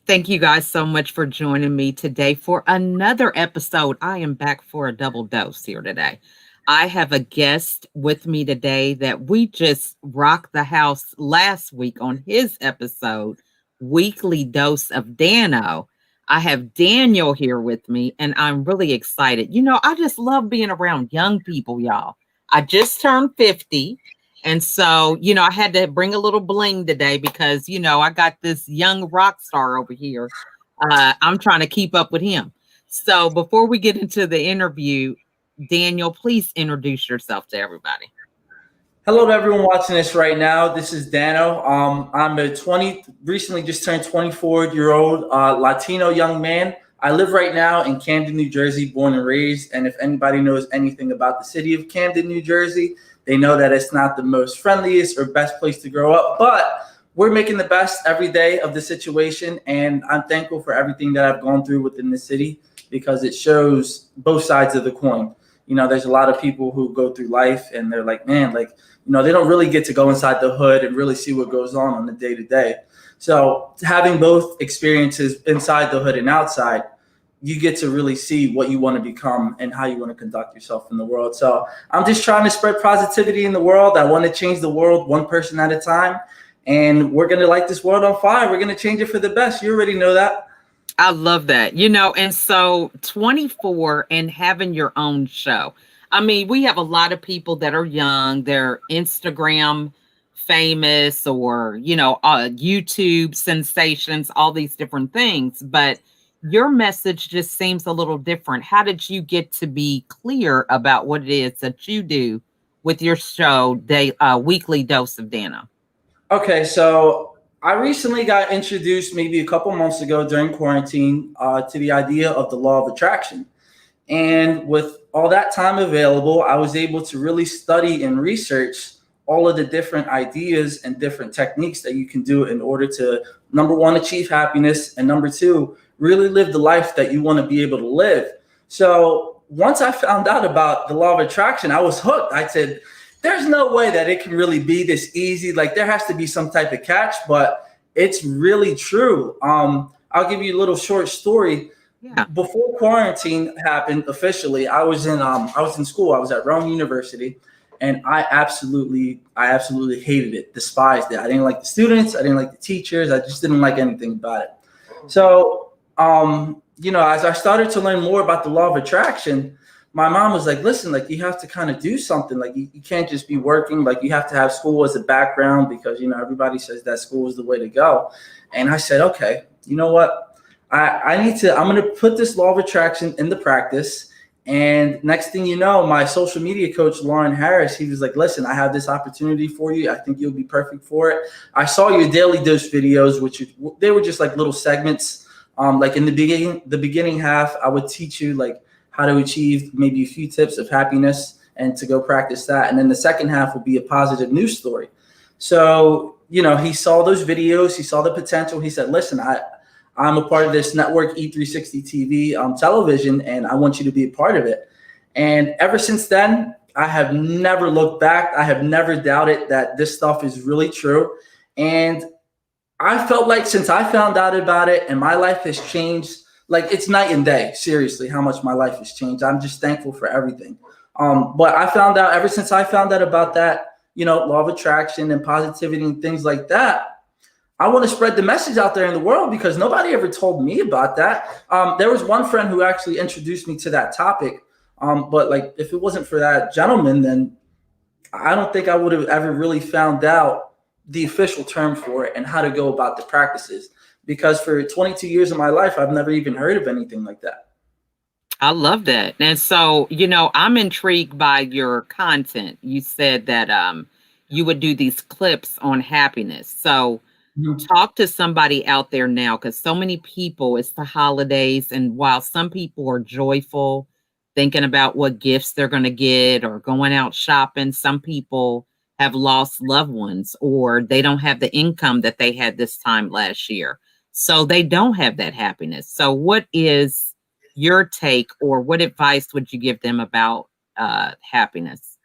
Thank you guys so much for joining me today for another episode. I am back for a double dose here today. I have a guest with me today that we just rocked the house last week on his episode, Weekly Dose of Dano. I have Daniel here with me, and I'm really excited. I just love being around young people, y'all. I just turned 50. And so, I had to bring a little bling today because, I got this young rock star over here. I'm trying to keep up with him. So before we get into the interview, Daniel, please introduce yourself to everybody. Hello to everyone watching this right now. This is Dano. I'm recently just turned 24-year-old Latino young man. I live right now in Camden, New Jersey, born and raised. And if anybody knows anything about the city of Camden, New Jersey, they know that it's not the most friendliest or best place to grow up. But we're making the best every day of the situation. And I'm thankful for everything that I've gone through within the city because it shows both sides of the coin. There's a lot of people who go through life and they're like, man, they don't really get to go inside the hood and really see what goes on the day to day. So having both experiences inside the hood and outside, you get to really see what you want to become and how you want to conduct yourself in the world. So I'm just trying to spread positivity in the world. I want to change the world one person at a time. And we're going to light this world on fire. We're going to change it for the best. You already know that. I love that. And so 24 and having your own show. I mean, we have a lot of people that are young, they're Instagram famous or, YouTube sensations, all these different things. But your message just seems a little different. How did you get to be clear about what it is that you do with your show, Weekly Dose of Dano? Okay, so I recently got introduced maybe a couple months ago during quarantine to the idea of the law of attraction. And with all that time available, I was able to really study and research all of the different ideas and different techniques that you can do in order to, number one, achieve happiness, and number two, really live the life that you want to be able to live. So once I found out about the law of attraction, I was hooked. I said, there's no way that it can really be this easy. Like there has to be some type of catch, but it's really true. I'll give you a little short story. Yeah. Before quarantine happened officially, I was in school. I was at Rome University, and I absolutely hated it, despised it. I didn't like the students. I didn't like the teachers. I just didn't like anything about it. So, as I started to learn more about the law of attraction, my mom was like, listen, you have to kind of do something. You can't just be working. You have to have school as a background because, everybody says that school is the way to go. And I said, okay, you know what? I'm going to put this law of attraction into practice. And next thing you know, my social media coach, Lauren Harris, he was like, listen, I have this opportunity for you. I think you'll be perfect for it. I saw your daily dose videos, they were just little segments. In the beginning half, I would teach you how to achieve maybe a few tips of happiness and to go practice that. And then the second half will be a positive news story. So, he saw those videos, he saw the potential. He said, listen, I'm a part of this network, E360 TV television, and I want you to be a part of it. And ever since then, I have never looked back. I have never doubted that this stuff is really true. And I felt like since I found out about it and my life has changed, it's night and day, seriously, how much my life has changed. I'm just thankful for everything. But I found out ever since I found out about that, law of attraction and positivity and things like that, I want to spread the message out there in the world because nobody ever told me about that. There was one friend who actually introduced me to that topic. But if it wasn't for that gentleman, then I don't think I would have ever really found out the official term for it and how to go about the practices. Because for 22 years of my life, I've never even heard of anything like that. I love that. And so, I'm intrigued by your content. You said that you would do these clips on happiness. So talk to somebody out there now, because so many people, it's the holidays. And while some people are joyful, thinking about what gifts they're going to get or going out shopping, some people have lost loved ones or they don't have the income that they had this time last year. So they don't have that happiness. So what is your take or what advice would you give them about happiness?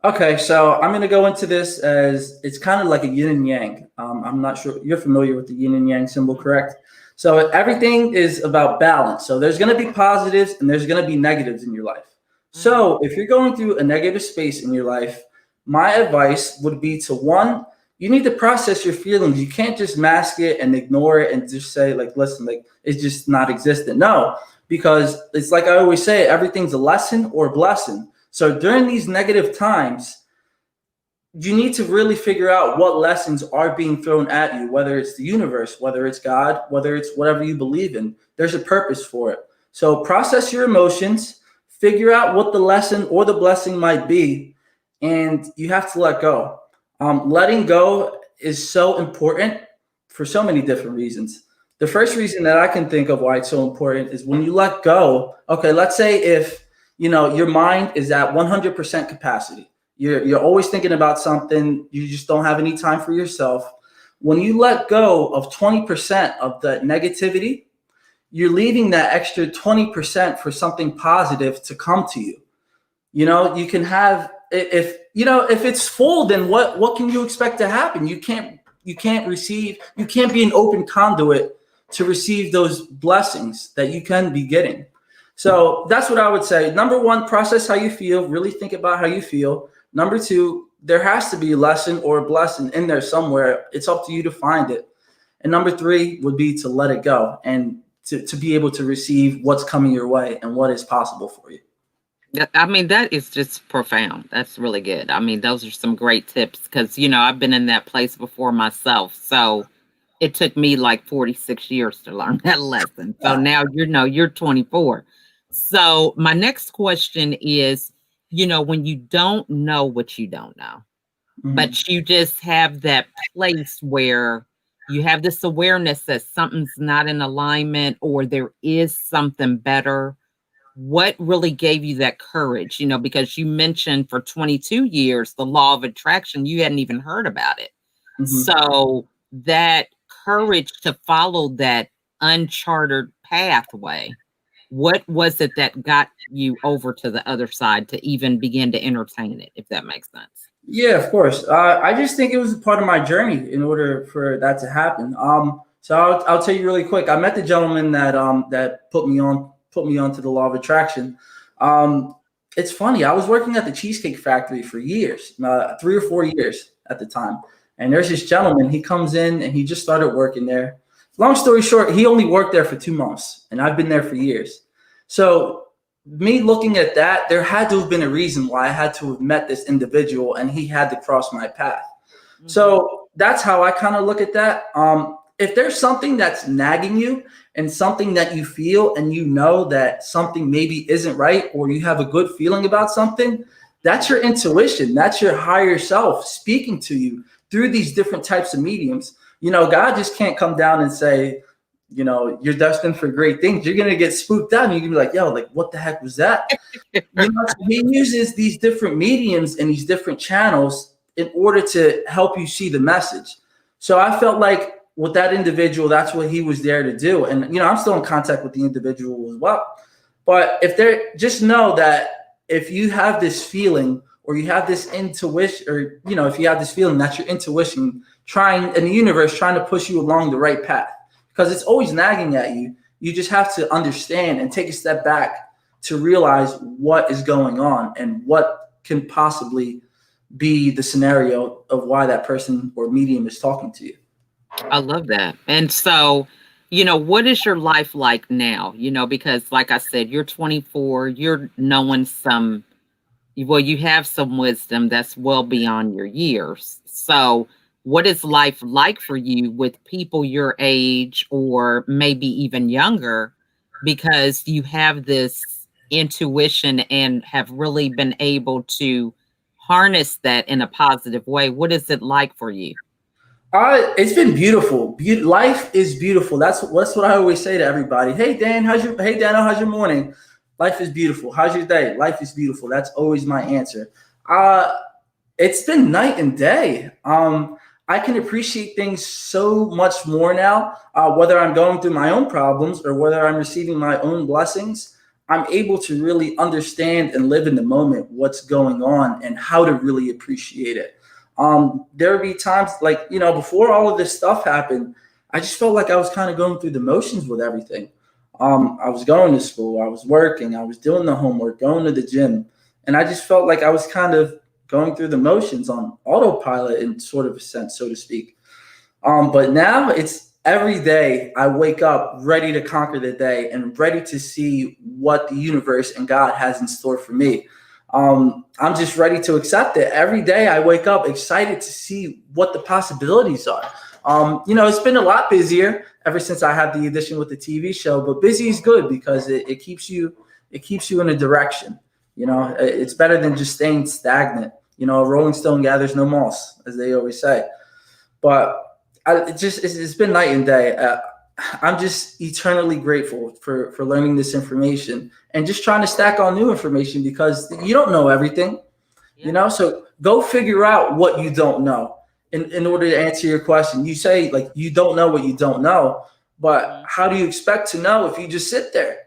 Okay, so I'm going to go into this as it's kind of like a yin and yang. I'm not sure you're familiar with the yin and yang symbol, correct? So everything is about balance. So there's going to be positives and there's going to be negatives in your life. Mhm. So if you're going through a negative space in your life, my advice would be to one, you need to process your feelings. You can't just mask it and ignore it and just say like, listen, like it's just not existent. No, because it's like I always say, everything's a lesson or a blessing. So during these negative times, you need to really figure out what lessons are being thrown at you, whether it's the universe, whether it's God, whether it's whatever you believe in. There's a purpose for it. So process your emotions, figure out what the lesson or the blessing might be, and you have to let go. Letting go is so important for so many different reasons. The first reason that I can think of why it's so important is when you let go. Okay, let's say if your mind is at 100% capacity, you're always thinking about something. You just don't have any time for yourself. When you let go of 20% of the negativity, you're leaving that extra 20% for something positive to come to you. You can have, if it's full, then what can you expect to happen? You can't be an open conduit to receive those blessings that you can be getting. So that's what I would say. Number one, process how you feel. Really think about how you feel. Number two, there has to be a lesson or a blessing in there somewhere. It's up to you to find it. And number three would be to let it go and to be able to receive what's coming your way and what is possible for you. I mean, that is just profound. That's really good. I mean, those are some great tips because, I've been in that place before myself. So it took me like 46 years to learn that lesson. So Yeah. now you're 24. So my next question is, when you don't know what you don't know, Mhm. but you just have that place where you have this awareness that something's not in alignment or there is something better. What really gave you that courage? Because you mentioned for 22 years, the law of attraction, you hadn't even heard about it. Mhm. So that courage to follow that uncharted pathway, what was it that got you over to the other side to even begin to entertain it, if that makes sense? Yeah, of course. I just think it was a part of my journey in order for that to happen. So I'll tell you really quick. I met the gentleman that put me onto the law of attraction. Um, it's funny. I was working at the Cheesecake Factory for years, 3 or 4 years at the time. And there's this gentleman. He comes in and he just started working there. Long story short, he only worked there for 2 months, and I've been there for years. So me looking at that, there had to have been a reason why I had to have met this individual and he had to cross my path. Mhm. So that's how I kind of look at that. If there's something that's nagging you and something that you feel and you know that something maybe isn't right or you have a good feeling about something, that's your intuition. That's your higher self speaking to you through these different types of mediums. God just can't come down and say, you're destined for great things. You're gonna get spooked out and you're gonna be like, yo, like what the heck was that? So he uses these different mediums and these different channels in order to help you see the message. So I felt like with that individual, that's what he was there to do. And I'm still in contact with the individual as well. But if they're just know that if you have this feeling or you have this intuition, or if you have this feeling, that's your intuition trying and the universe trying to push you along the right path because it's always nagging at you. You just have to understand and take a step back to realize what is going on and what can possibly be the scenario of why that person or medium is talking to you. I love that. And so, what is your life like now? Because like I said, you're 24, you're knowing you have some wisdom that's well beyond your years. So, what is life like for you with people your age or maybe even younger? Because you have this intuition and have really been able to harness that in a positive way. What is it like for you? It's been beautiful. Life is beautiful. That's what I always say to everybody. Hey Daniel, how's your morning? Life is beautiful. How's your day? Life is beautiful. That's always my answer. Uh, it's been night and day. I can appreciate things so much more now. Whether I'm going through my own problems or whether I'm receiving my own blessings, I'm able to really understand and live in the moment what's going on and how to really appreciate it. There would be times like, before all of this stuff happened, I just felt like I was kind of going through the motions with everything. I was going to school, I was working, I was doing the homework, going to the gym, and I just felt like I was kind of going through the motions on autopilot in sort of a sense, so to speak. But now it's every day I wake up ready to conquer the day and ready to see what the universe and God has in store for me. I'm just ready to accept it. Every day I wake up excited to see what the possibilities are. It's been a lot busier ever since I had the addition with the TV show, but busy is good because it keeps you in a direction. It's better than just staying stagnant. A rolling stone gathers no moss, as they always say. But it's been night and day. I'm just eternally grateful for learning this information and just trying to stack on new information because you don't know everything, so go figure out what you don't know in order to answer your question. You say like you don't know what you don't know, but how do you expect to know if you just sit there?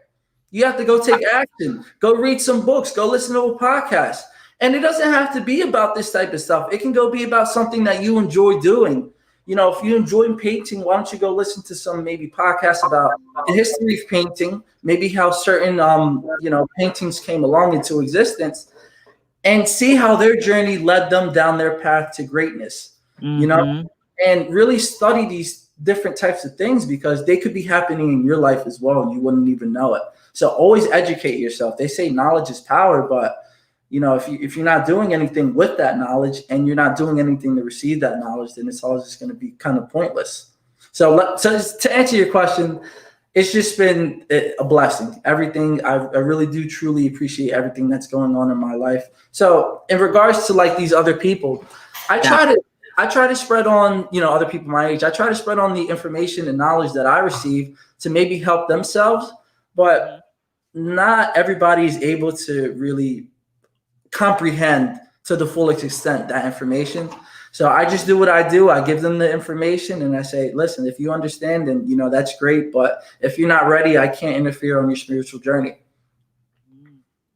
You have to go take action, go read some books, go listen to a podcast. And it doesn't have to be about this type of stuff. It can go be about something that you enjoy doing. If you enjoy painting, why don't you go listen to some maybe podcasts about the history of painting, maybe how certain paintings came along into existence, and see how their journey led them down their path to greatness. And really study these different types of things because they could be happening in your life as well, and you wouldn't even know it. So always educate yourself. They say knowledge is power, but if you're not doing anything with that knowledge and you're not doing anything to receive that knowledge, then it's all just going to be kind of pointless. So to answer your question, it's just been a blessing. Everything, I really do truly appreciate everything that's going on in my life. So in regards to like these other people, I try to spread on, other people my age. I try to spread on the information and knowledge that I receive to maybe help themselves, but not everybody is able to really comprehend to the fullest extent that information. So I just do what I do. I give them the information and I say, listen, if you understand, then that's great. But if you're not ready, I can't interfere on your spiritual journey.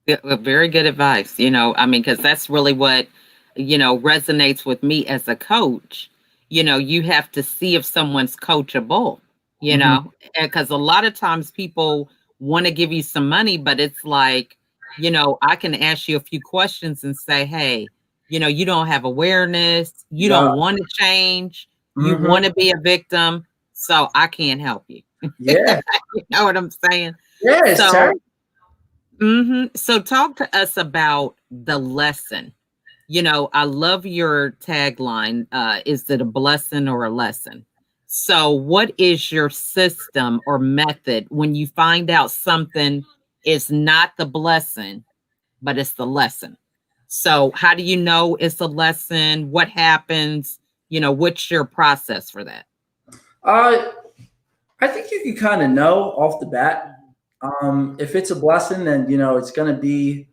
Yeah, well, very good advice. Because that's really what resonates with me as a coach. You have to see if someone's coachable, because a lot of times people want to give you some money, but it's like, I can ask you a few questions and say, hey, you don't have awareness. You don't want to change. You want to be a victim. So I can't help you. Yeah. You know what I'm saying? Yeah. So talk to us about the lesson. I love your tagline. Is it a blessing or a lesson? So what is your system or method when you find out something is not the blessing, but it's the lesson? So how do you know it's a lesson? What happens? What's your process for that? I think you can kind of know off the bat. If it's a blessing, then it's going to be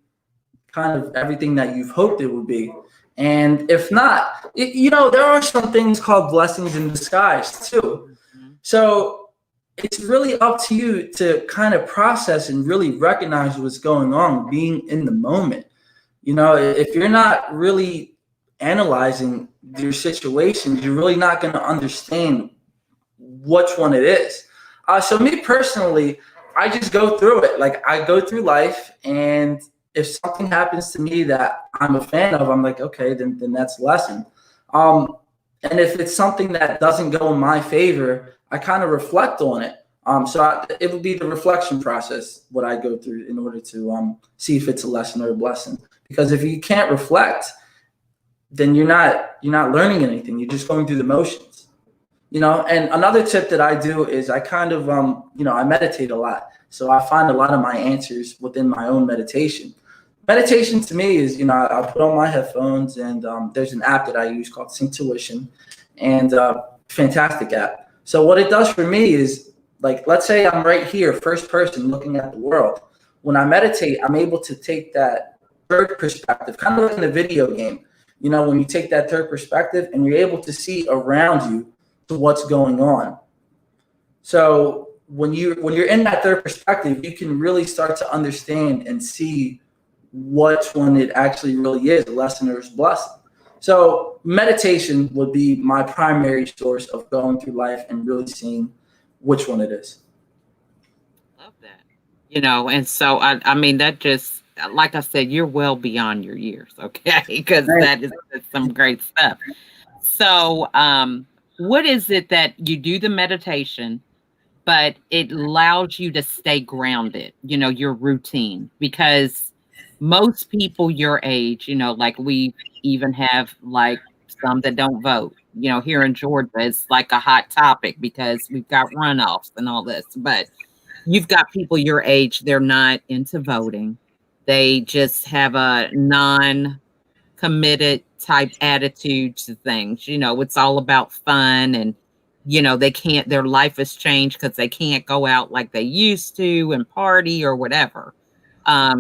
kind of everything that you've hoped it would be. And if not, there are some things called blessings in disguise too. So it's really up to you to kind of process and really recognize what's going on, being in the moment. If you're not really analyzing your situations, you're really not going to understand which one it is. So me personally, I just go through it. Like I go through life, and if something happens to me that I'm a fan of, I'm like, okay, then that's a lesson. And if it's something that doesn't go in my favor, I kind of reflect on it. It would be the reflection process, what I go through in order to see if it's a lesson or a blessing. Because if you can't reflect, then you're not learning anything. You're just going through the motions. And another tip that I do is I kind of I meditate a lot. So I find a lot of my answers within my own meditation. Meditation to me is, I put on my headphones, and there's an app that I use called Synctuition, and fantastic app. So what it does for me is, like, let's say I'm right here, first person looking at the world. When I meditate, I'm able to take that third perspective, kind of like in a video game. When you take that third perspective and you're able to see around you to what's going on. So when you're in that third perspective, you can really start to understand and see which one it actually really is, a lesson or a blessing. So meditation would be my primary source of going through life and really seeing which one it is. Love that. And so I mean that just like I said, you're well beyond your years, okay? Because that is that's some great stuff. So, what is it that you do the meditation, but it allows you to stay grounded, your routine? Because most people your age, like we even have like some that don't vote, here in Georgia, it's like a hot topic because we've got runoffs and all this. But you've got people your age, they're not into voting. They just have a committed type attitude to things. It's all about fun and they can't their life has changed because they can't go out like they used to and party or whatever.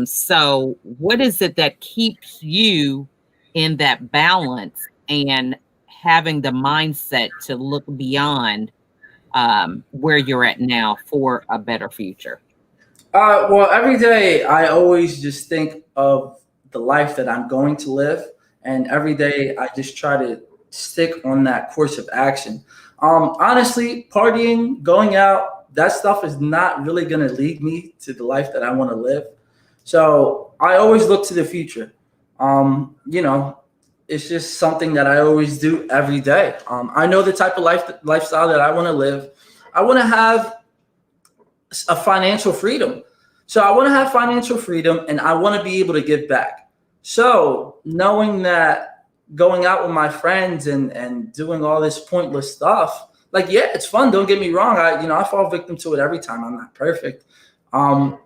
So what is it that keeps you in that balance and having the mindset to look beyond where you're at now for a better future? Well, every day I always just think of the life that I'm going to live, and every day I just try to stick on that course of action. Honestly, partying, going out, that stuff is not really going to lead me to the life that I want to live. So I always look to the future. You know, it's just something that I always do every day. I know the type of lifestyle that I want to live. I want to have a financial freedom. So I want to have financial freedom and I want to be able to give back. So knowing that going out with my friends and doing all this pointless stuff, like, yeah, it's fun. Don't get me wrong. I fall victim to it every time. I'm not perfect. Um,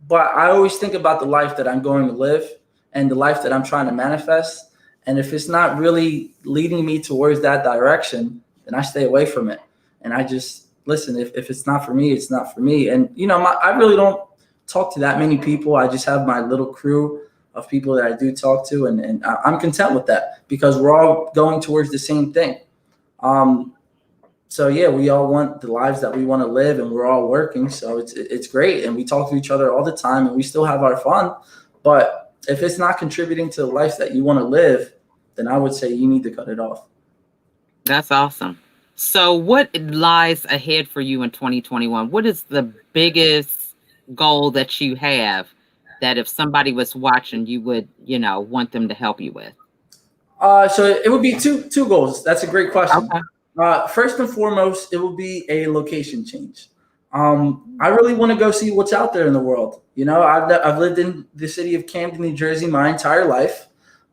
but I always think about the life that I'm going to live and the life that I'm trying to manifest. And if it's not really leading me towards that direction, then I stay away from it. And I just listen, if it's not for me, it's not for me. And, I really don't talk to that many people. I just have my little crew of people that I do talk to. And I'm content with that because we're all going towards the same thing. So yeah, we all want the lives that we want to live and we're all working. So it's great. And we talk to each other all the time and we still have our fun. But if it's not contributing to the life that you want to live, then I would say you need to cut it off. That's awesome. So what lies ahead for you in 2021? What is the biggest goal that you have that if somebody was watching, you would, want them to help you with? So it would be two goals. That's a great question. Okay. First and foremost, it will be a location change. I really want to go see what's out there in the world. I've lived in the city of Camden, New Jersey my entire life.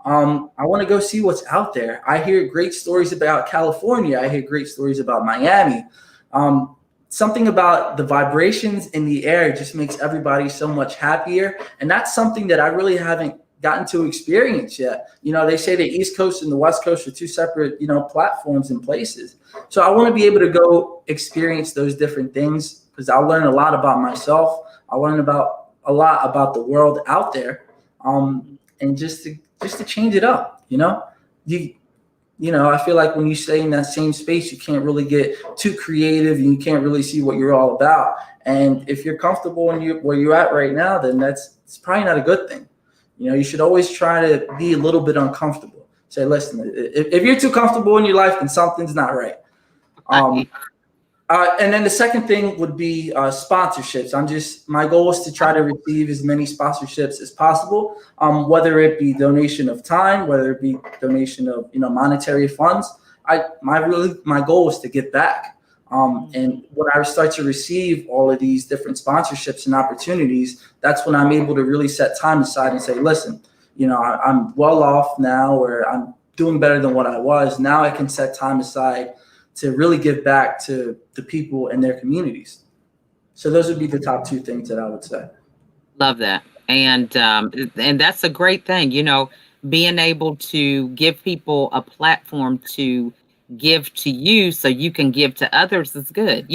I want to go see what's out there. I hear great stories about California. I hear great stories about Miami. Something about the vibrations in the air just makes everybody so much happier. And that's something that I really haven't gotten to experience yet. They say the East Coast and the West Coast are two separate, platforms and places. So I want to be able to go experience those different things because I'll learn a lot about myself. I'll learn about a lot about the world out there. And just to change it up, I feel like when you stay in that same space, you can't really get too creative and you can't really see what you're all about. And if you're comfortable where you're at right now, then it's probably not a good thing. You should always try to be a little bit uncomfortable. Say, listen, if you're too comfortable in your life, then something's not right. And then the second thing would be sponsorships. My goal is to try to receive as many sponsorships as possible, whether it be donation of time, whether it be donation of monetary funds. My goal is to give back. And when I start to receive all of these different sponsorships and opportunities, that's when I'm able to really set time aside and say, listen, I'm well off now, or I'm doing better than what I was. Now I can set time aside to really give back to the people and their communities. So those would be the top two things that I would say. Love that. And that's a great thing, being able to give people a platform to give to you so you can give to others is good.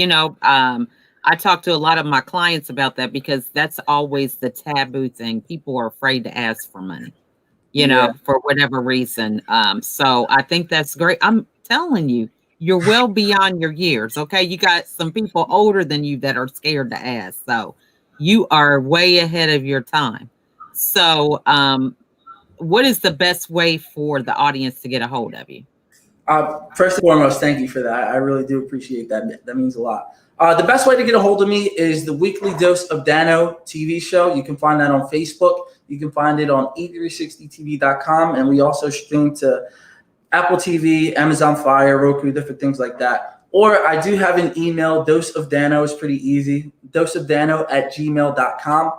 I talk to a lot of my clients about that because that's always the taboo thing. People are afraid to ask for money, Yeah. for whatever reason. So I think that's great. I'm telling you, you're well beyond your years. Okay. You got some people older than you that are scared to ask. So you are way ahead of your time. So, what is the best way for the audience to get a hold of you? First and foremost, thank you for that. I really do appreciate that. That means a lot. The best way to get a hold of me is the Weekly Dose of Dano TV show. You can find that on Facebook. You can find it on e360tv.com. And we also stream to Apple TV, Amazon Fire, Roku, different things like that. Or I do have an email, Dose of Dano is pretty easy, doseofdano@gmail.com.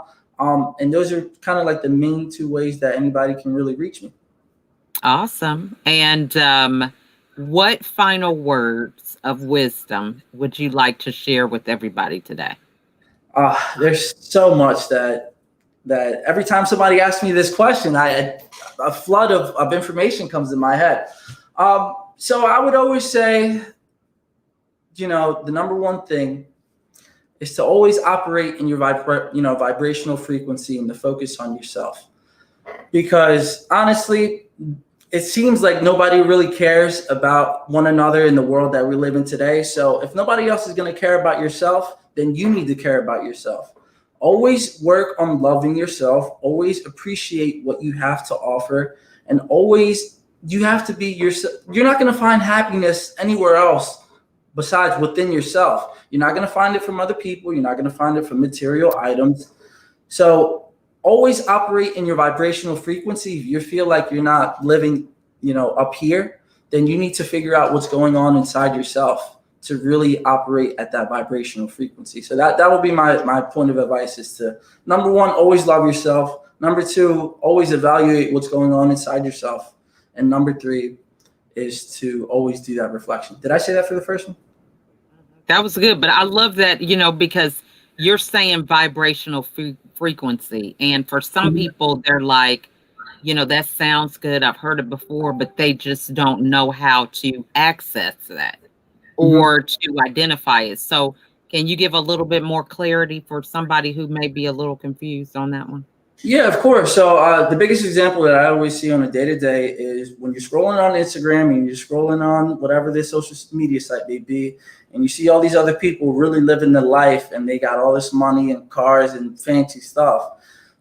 And those are kind of like the main two ways that anybody can really reach me. Awesome. And what final words of wisdom would you like to share with everybody today? There's so much that every time somebody asks me this question, a flood of information comes in my head. So I would always say, the number one thing is to always operate in your vibrational frequency and to focus on yourself. Because honestly, it seems like nobody really cares about one another in the world that we live in today. So if nobody else is going to care about yourself, then you need to care about yourself. Always work on loving yourself. Always appreciate what you have to offer. And always, you have to be yourself. You're not going to find happiness anywhere else besides within yourself. You're not going to find it from other people. You're not going to find it from material items. So always operate in your vibrational frequency. If you feel like you're not living, up here, then you need to figure out what's going on inside yourself to really operate at that vibrational frequency. So that will be my point of advice is to, number one, always love yourself. Number two, always evaluate what's going on inside yourself. And number three is to always do that reflection. Did I say that for the first one? That was good. But I love that, because you're saying vibrational frequency. And for some people, they're like, that sounds good. I've heard it before, but they just don't know how to access that or to identify it. So can you give a little bit more clarity for somebody who may be a little confused on that one? Yeah, of course. So the biggest example that I always see on a day-to-day is when you're scrolling on Instagram and you're scrolling on whatever this social media site may be, and you see all these other people really living their life and they got all this money and cars and fancy stuff.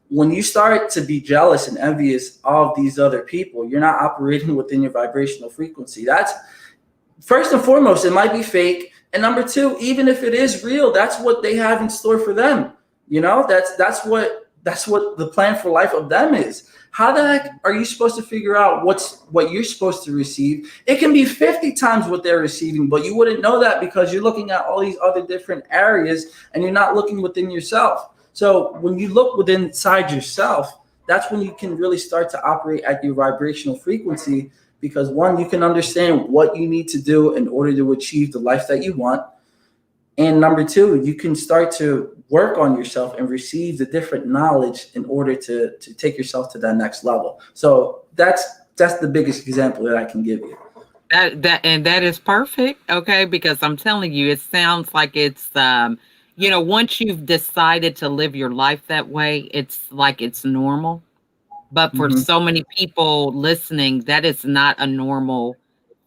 When you start to be jealous and envious of these other people, you're not operating within your vibrational frequency. That's first and foremost, it might be fake. And number two, even if it is real, that's what they have in store for them. That's what the plan for life of them is. How the heck are you supposed to figure out what you're supposed to receive? It can be 50 times what they're receiving, but you wouldn't know that because you're looking at all these other different areas and you're not looking within yourself. So when you look within inside yourself, that's when you can really start to operate at your vibrational frequency. Because one, you can understand what you need to do in order to achieve the life that you want. And number two, you can start to work on yourself and receive the different knowledge in order to take yourself to that next level. So that's the biggest example that I can give you. That is perfect. Okay. Because I'm telling you, it sounds like it's, once you've decided to live your life that way, it's like it's normal. But for so many people listening, that is not a normal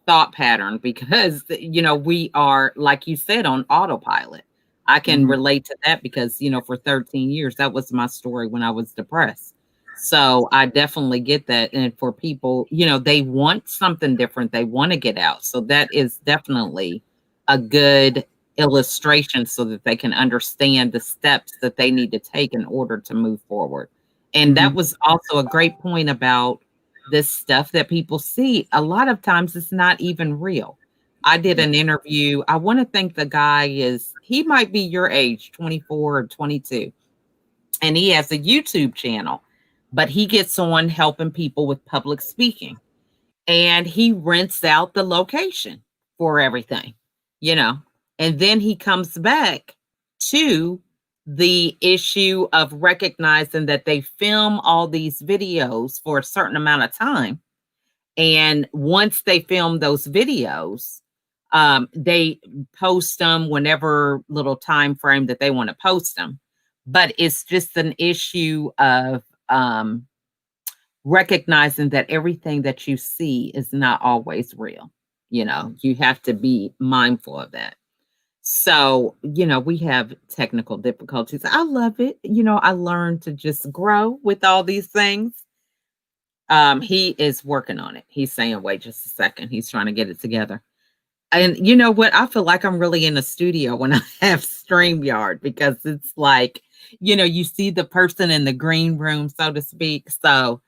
thought pattern because, we are, like you said, on autopilot. I can relate to that because, for 13 years, that was my story when I was depressed. So I definitely get that. And for people, they want something different. They want to get out. So that is definitely a good illustration so that they can understand the steps that they need to take in order to move forward. And that was also a great point about this stuff that people see. A lot of times it's not even real. I did an interview. I want to think the guy he might be your age, 24 or 22. And he has a YouTube channel, but he gets on helping people with public speaking. And he rents out the location for everything, and then he comes back to the issue of recognizing that they film all these videos for a certain amount of time. And once they film those videos, they post them whenever little time frame that they want to post them. But it's just an issue of recognizing that everything that you see is not always real. You have to be mindful of that. So, we have technical difficulties. I love it. I learned to just grow with all these things. He is working on it. He's saying, wait just a second. He's trying to get it together. And you know what? I feel like I'm really in a studio when I have StreamYard because it's like, you see the person in the green room, so to speak. So,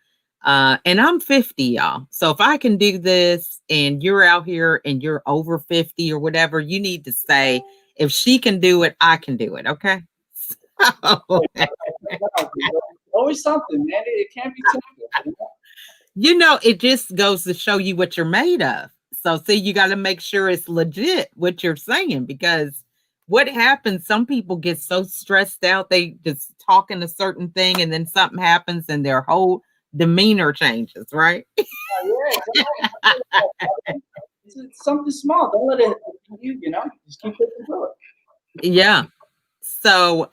and I'm 50, y'all. So if I can do this and you're out here and you're over 50 or whatever, you need to say, if she can do it, I can do it. Okay. So, Always something, man. It can't be simple. it just goes to show you what you're made of. So, see, you got to make sure it's legit what you're saying because what happens, some people get so stressed out, they just talking a certain thing and then something happens and their whole demeanor changes, right? Yeah, it's something small. Don't let it just keep pushing through it. Yeah. So,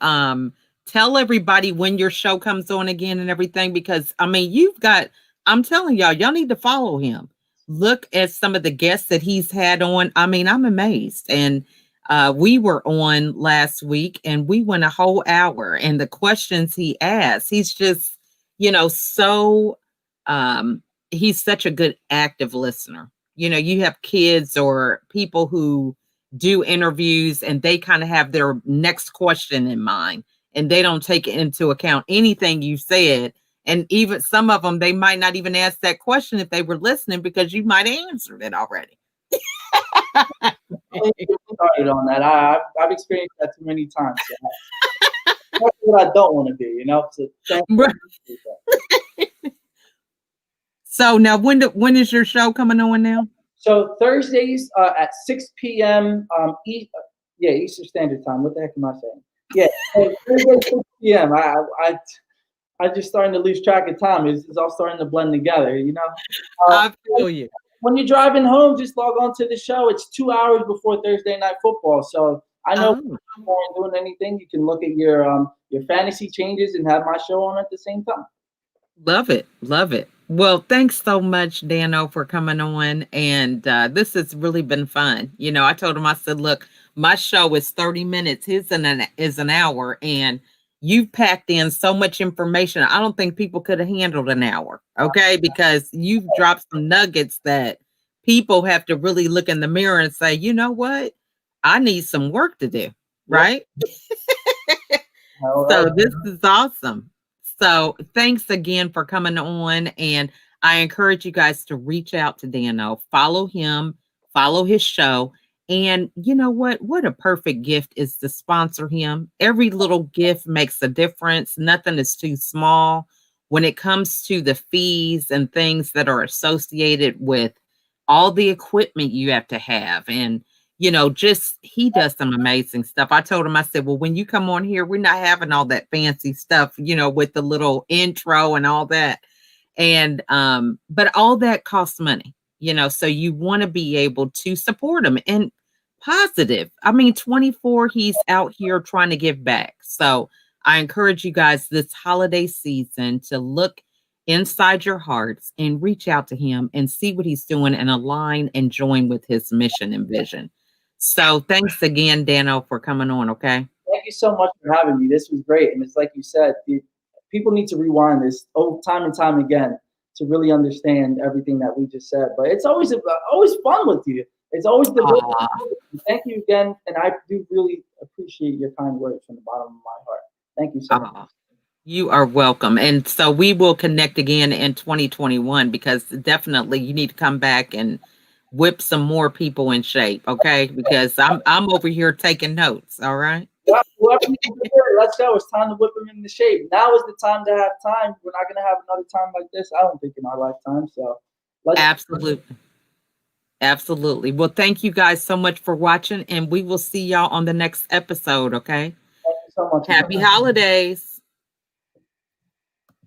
tell everybody when your show comes on again and everything, because I mean, I'm telling y'all need to follow him. Look at some of the guests that he's had on. I mean, I'm amazed. And we were on last week and we went a whole hour and the questions he asked, he's just, so he's such a good active listener. You have kids or people who do interviews and they kind of have their next question in mind and they don't take into account anything you said. And even some of them, they might not even ask that question if they were listening because you might have answered it already. Started on that. I've experienced that too many times. So that's what I don't want to be, So now, when is your show coming on now? So Thursdays at 6 p.m. Eastern Standard Time. What the heck am I saying? Yeah, Thursday 6 p.m. I just starting to lose track of time. It's all starting to blend together, I feel you. When you're driving home, just log on to the show. It's 2 hours before Thursday night football. So I know if you're doing anything, you can look at your fantasy changes and have my show on at the same time. Love it. Love it. Well, thanks so much, Dano, for coming on. And this has really been fun. I told him, I said, look, my show is 30 minutes. His is an hour. And you've packed in so much information. I don't think people could have handled an hour. Okay. Because you've dropped some nuggets that people have to really look in the mirror and say, you know what? I need some work to do. Right. So this is awesome. So thanks again for coming on. And I encourage you guys to reach out to Dano, follow him, follow his show. And you know what? What a perfect gift is to sponsor him. Every little gift makes a difference. Nothing is too small when it comes to the fees and things that are associated with all the equipment you have to have. And just he does some amazing stuff. I told him, I said, well, when you come on here, we're not having all that fancy stuff, with the little intro and all that. And but all that costs money, so you want to be able to support him and positive. I mean, 24, he's out here trying to give back. So I encourage you guys this holiday season to look inside your hearts and reach out to him and see what he's doing and align and join with his mission and vision. So thanks again, Dano, for coming on. Okay. Thank you so much for having me. This was great. And it's like you said, people need to rewind this time and time again to really understand everything that we just said. But it's always fun with you. It's always the Thank you again. And I do really appreciate your kind words from the bottom of my heart. Thank you so much. You are welcome. And so we will connect again in 2021 because definitely you need to come back and whip some more people in shape, okay? Because I'm over here taking notes, all right? Yeah, whoever needs to do it, let's go. It's time to whip them into shape. Now is the time to have time. We're not going to have another time like this, I don't think, in our lifetime. So Absolutely. Absolutely. Well, thank you guys so much for watching, and we will see y'all on the next episode, okay? Thank you so much. Happy holidays.